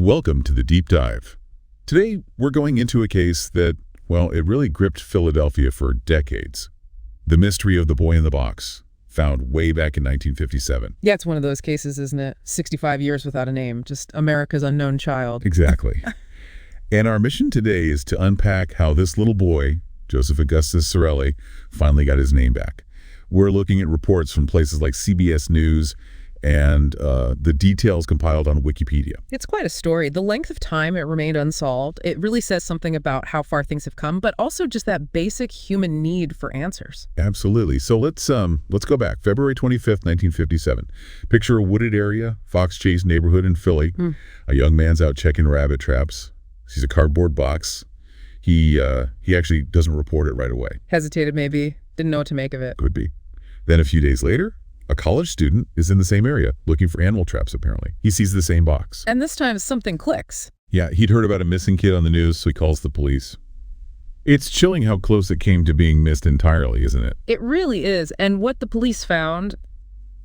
Welcome to the Deep Dive. Today, we're going into a case that, well, it really gripped Philadelphia for decades. The mystery of the boy in the box, found way back in 1957. Yeah, it's one of those cases, isn't it? 65 years without a name, just America's unknown child. Exactly. And our mission today is to unpack how this little boy, Joseph Augustus Sorelli, finally got his name back. We're looking at reports from places like CBS News and the details compiled on Wikipedia. It's quite a story. The length of time it remained unsolved, it really says something about how far things have come, but also just that basic human need for answers. Absolutely. So let's go back. February 25th, 1957. Picture a wooded area, Fox Chase neighborhood in Philly. A young man's out checking rabbit traps. Sees a cardboard box. He actually doesn't report it right away. Hesitated maybe, didn't know what to make of it. Could be. Then a few days later, a college student is in the same area, looking for animal traps, apparently. He sees the same box. And this time something clicks. Yeah, he'd heard about a missing kid on the news, so he calls the police. It's chilling how close it came to being missed entirely, isn't it? It really is. And what the police found,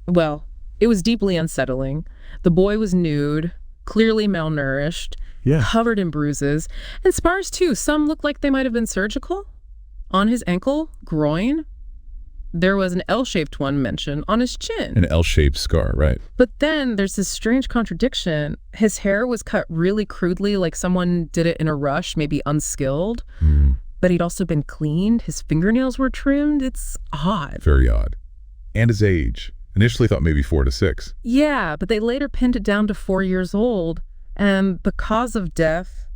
well, it was deeply unsettling. The boy was nude, clearly malnourished, covered in bruises, and scars too. Some looked like they might have been surgical. On his ankle, groin, there was an L-shaped one mentioned on his chin. An L-shaped scar, right. But then there's this strange contradiction. His hair was cut really crudely, like someone did it in a rush, maybe unskilled. But he'd also been cleaned. His fingernails were trimmed. It's odd. Very odd. And his age. Initially thought maybe 4 to 6. Yeah, but they later pinned it down to 4 years old. And the cause of death,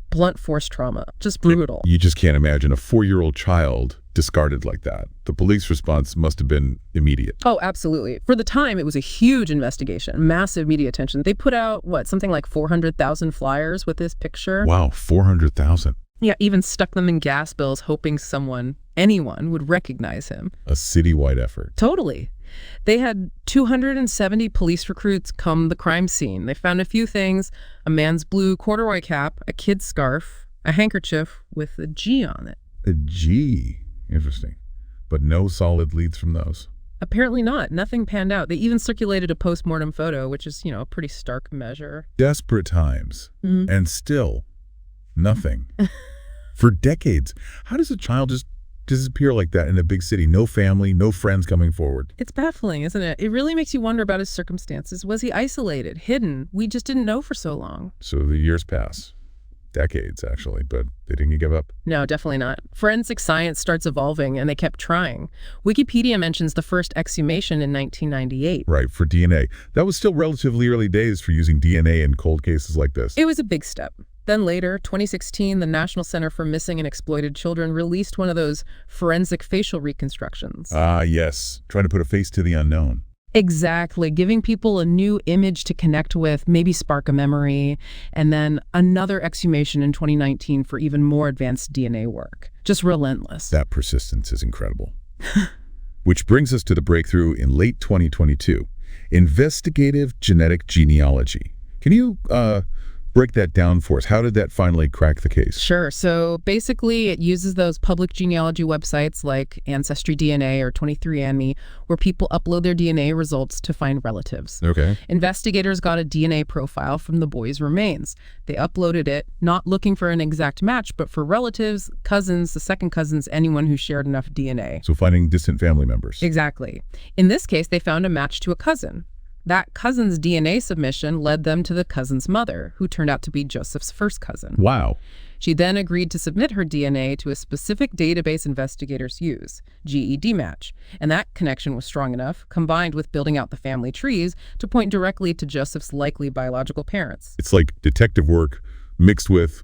blunt force trauma. Just brutal. You just can't imagine a 4-year-old child discarded like that. The police response must have been immediate. Oh, absolutely. For the time, it was a huge investigation, massive media attention. They put out, something like 400,000 flyers with this picture. Wow, 400,000. Yeah, even stuck them in gas bills, hoping anyone would recognize him. A citywide effort. Totally. They had 270 police recruits come the crime scene. They found a few things: a man's blue corduroy cap, a kid's scarf, a handkerchief with a G on it. A G? Interesting. But no solid leads from those. Apparently not. Nothing panned out. They even circulated a post-mortem photo, which is, a pretty stark measure. Desperate times. And still, nothing. For decades. How does a child just disappear like that in a big city? No family, no friends coming forward. It's baffling, isn't it? It really makes you wonder about his circumstances. Was he isolated, hidden? We just didn't know for so long. So the years pass. Decades, actually, but they didn't give up. No, definitely not. Forensic science starts evolving, and they kept trying. Wikipedia mentions the first exhumation in 1998. Right, for DNA. That was still relatively early days for using DNA in cold cases like this. It was a big step. Then later, 2016, the National Center for Missing and Exploited Children released one of those forensic facial reconstructions. Ah, yes. Trying to put a face to the unknown. Exactly. Giving people a new image to connect with, maybe spark a memory, and then another exhumation in 2019 for even more advanced DNA work. Just relentless. That persistence is incredible. Which brings us to the breakthrough in late 2022. Investigative genetic genealogy. Can you break that down for us? How did that finally crack the case? Sure. So basically, it uses those public genealogy websites like Ancestry DNA or 23andMe, where people upload their DNA results to find relatives. Okay. Investigators got a DNA profile from the boy's remains. They uploaded it, not looking for an exact match, but for relatives, cousins, the second cousins, anyone who shared enough DNA. So finding distant family members. Exactly. In this case, they found a match to a cousin. That cousin's DNA submission led them to the cousin's mother, who turned out to be Joseph's first cousin. Wow. She then agreed to submit her DNA to a specific database investigators use, GED match, and that connection was strong enough, combined with building out the family trees, to point directly to Joseph's likely biological parents. It's like detective work mixed with,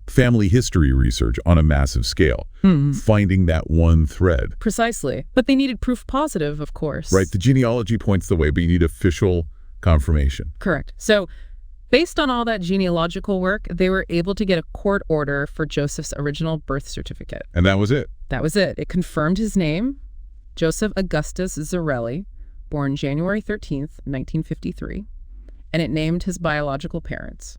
family history research on a massive scale. Finding that one thread. Precisely. But they needed proof positive, of course. Right. The genealogy points the way, but you need official confirmation. Correct. So based on all that genealogical work, they were able to get a court order for Joseph's original birth certificate. And that was it. That was it. It confirmed his name, Joseph Augustus Sorelli, born January 13th, 1953, and it named his biological parents.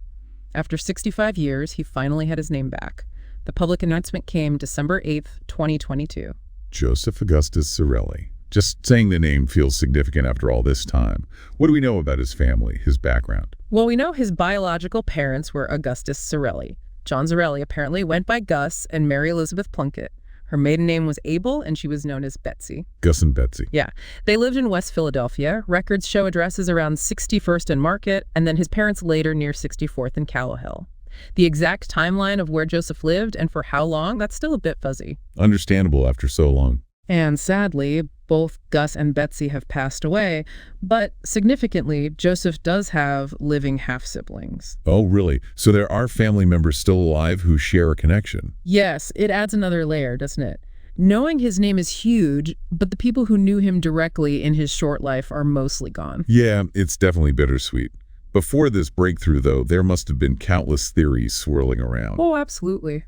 After 65 years, he finally had his name back. The public announcement came December 8th, 2022. Joseph Augustus Sorelli. Just saying the name feels significant after all this time. What do we know about his family, his background? Well, we know his biological parents were Augustus Sorelli. John Sorelli apparently went by Gus and Mary Elizabeth Plunkett. Her maiden name was Abel, and she was known as Betsy. Gus and Betsy. Yeah. They lived in West Philadelphia. Records show addresses around 61st and Market, and then his parents later near 64th and Callowhill. The exact timeline of where Joseph lived and for how long, that's still a bit fuzzy. Understandable after so long. And sadly, both Gus and Betsy have passed away, but significantly, Joseph does have living half-siblings. Oh, really? So there are family members still alive who share a connection? Yes, it adds another layer, doesn't it? Knowing his name is huge, but the people who knew him directly in his short life are mostly gone. Yeah, it's definitely bittersweet. Before this breakthrough, though, there must have been countless theories swirling around. Oh, absolutely.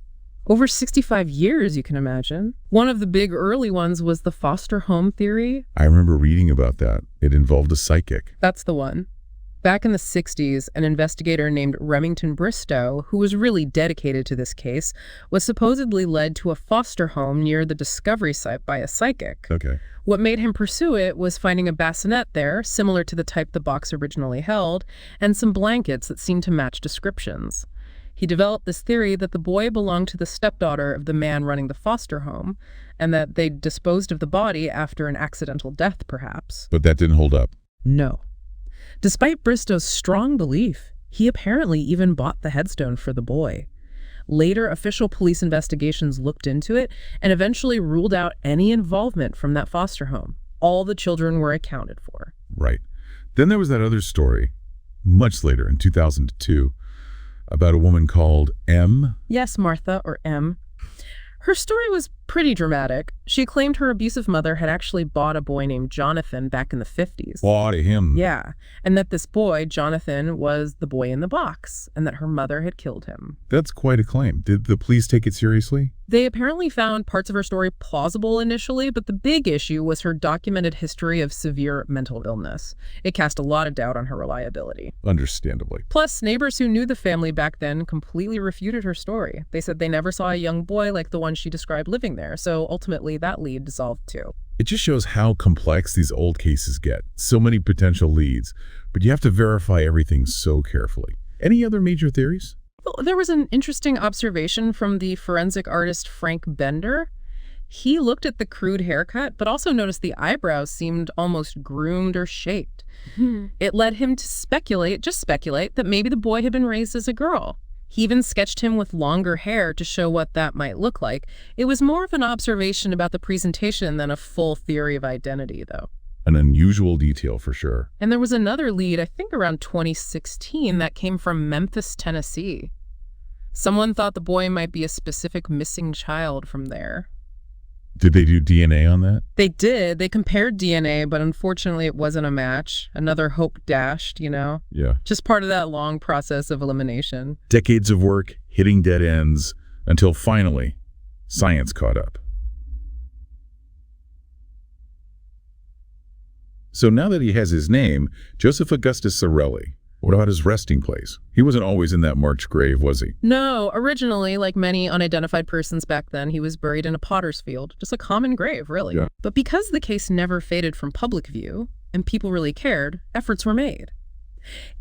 Over 65 years, you can imagine. One of the big early ones was the foster home theory. I remember reading about that. It involved a psychic. That's the one. Back in the 60s, an investigator named Remington Bristow, who was really dedicated to this case, was supposedly led to a foster home near the discovery site by a psychic. Okay. What made him pursue it was finding a bassinet there, similar to the type the box originally held, and some blankets that seemed to match descriptions. He developed this theory that the boy belonged to the stepdaughter of the man running the foster home, and that they disposed of the body after an accidental death, perhaps. But that didn't hold up. No. Despite Bristow's strong belief, he apparently even bought the headstone for the boy. Later, official police investigations looked into it and eventually ruled out any involvement from that foster home. All the children were accounted for. Right. Then there was that other story, much later in 2002, about a woman called M. Yes, Martha, or M. Her story was pretty dramatic. She claimed her abusive mother had actually bought a boy named Jonathan back in the 50s. Bought him. Yeah, and that this boy, Jonathan, was the boy in the box, and that her mother had killed him. That's quite a claim. Did the police take it seriously? They apparently found parts of her story plausible initially, but the big issue was her documented history of severe mental illness. It cast a lot of doubt on her reliability. Understandably. Plus, neighbors who knew the family back then completely refuted her story. They said they never saw a young boy like the one she described living there, so ultimately that lead dissolved too. It just shows how complex these old cases get. So many potential leads, but you have to verify everything so carefully. Any other major theories? Well, there was an interesting observation from the forensic artist Frank Bender. He looked at the crude haircut, but also noticed the eyebrows seemed almost groomed or shaped. It led him to speculate, that maybe the boy had been raised as a girl. He even sketched him with longer hair to show what that might look like. It was more of an observation about the presentation than a full theory of identity, though. An unusual detail for sure. And there was another lead, I think around 2016, that came from Memphis, Tennessee. Someone thought the boy might be a specific missing child from there. Did they do DNA on that? They did. They compared DNA, but unfortunately it wasn't a match. Another hope dashed, Yeah. Just part of that long process of elimination. Decades of work, hitting dead ends, until finally, science caught up. So now that he has his name, Joseph Augustus Sorelli, what about his resting place? He wasn't always in that marked grave, was he? No, originally, like many unidentified persons back then, he was buried in a potter's field. Just a common grave, really. Yeah. But because the case never faded from public view, and people really cared, efforts were made.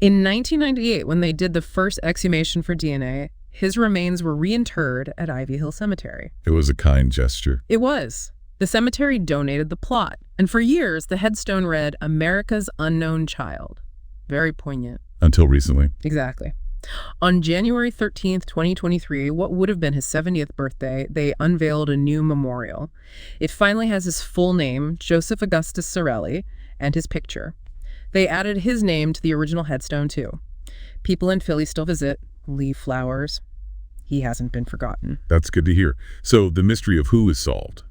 In 1998, when they did the first exhumation for DNA, his remains were reinterred at Ivy Hill Cemetery. It was a kind gesture. It was. The cemetery donated the plot, and for years, the headstone read, "America's Unknown Child." Very poignant. Until recently. Exactly. On January 13th, 2023, what would have been his 70th birthday, they unveiled a new memorial. It finally has his full name, Joseph Augustus Sorelli, and his picture. They added his name to the original headstone, too. People in Philly still visit, leave flowers. He hasn't been forgotten. That's good to hear. So the mystery of who is solved.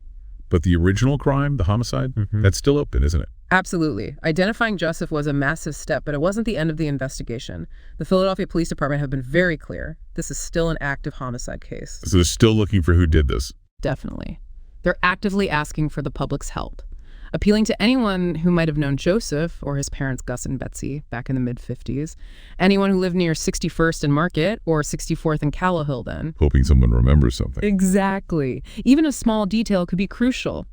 But the original crime, the homicide, that's still open, isn't it? Absolutely. Identifying Joseph was a massive step, but it wasn't the end of the investigation. The Philadelphia Police Department have been very clear. This is still an active homicide case. So they're still looking for who did this. Definitely. They're actively asking for the public's help, appealing to anyone who might have known Joseph or his parents Gus and Betsy back in the mid-50s, anyone who lived near 61st and Market or 64th and Callowhill then. Hoping someone remembers something. Exactly. Even a small detail could be crucial.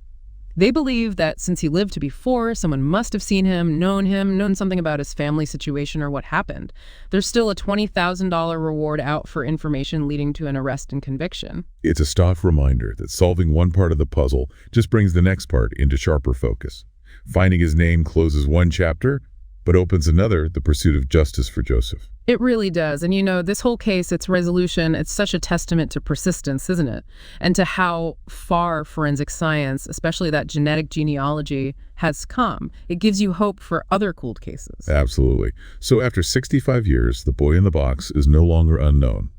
They believe that since he lived to be 4, someone must have seen him, known something about his family situation or what happened. There's still a $20,000 reward out for information leading to an arrest and conviction. It's a stark reminder that solving one part of the puzzle just brings the next part into sharper focus. Finding his name closes one chapter, but opens another, the pursuit of justice for Joseph. It really does. And this whole case, its resolution, it's such a testament to persistence, isn't it? And to how far forensic science, especially that genetic genealogy, has come. It gives you hope for other cold cases. Absolutely. So after 65 years, the boy in the box is no longer unknown.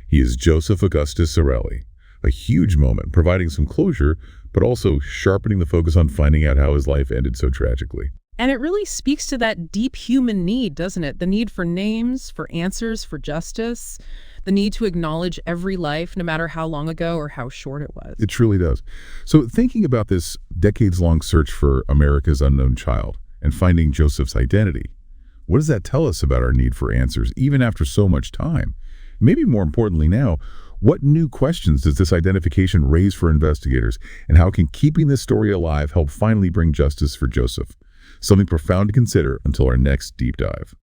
He is Joseph Augustus Sorelli. A huge moment, providing some closure, but also sharpening the focus on finding out how his life ended so tragically. And it really speaks to that deep human need, doesn't it? The need for names, for answers, for justice, the need to acknowledge every life, no matter how long ago or how short it was. It truly does. So thinking about this decades-long search for America's unknown child and finding Joseph's identity, what does that tell us about our need for answers, even after so much time? Maybe more importantly now, what new questions does this identification raise for investigators, and how can keeping this story alive help finally bring justice for Joseph? Something profound to consider until our next deep dive.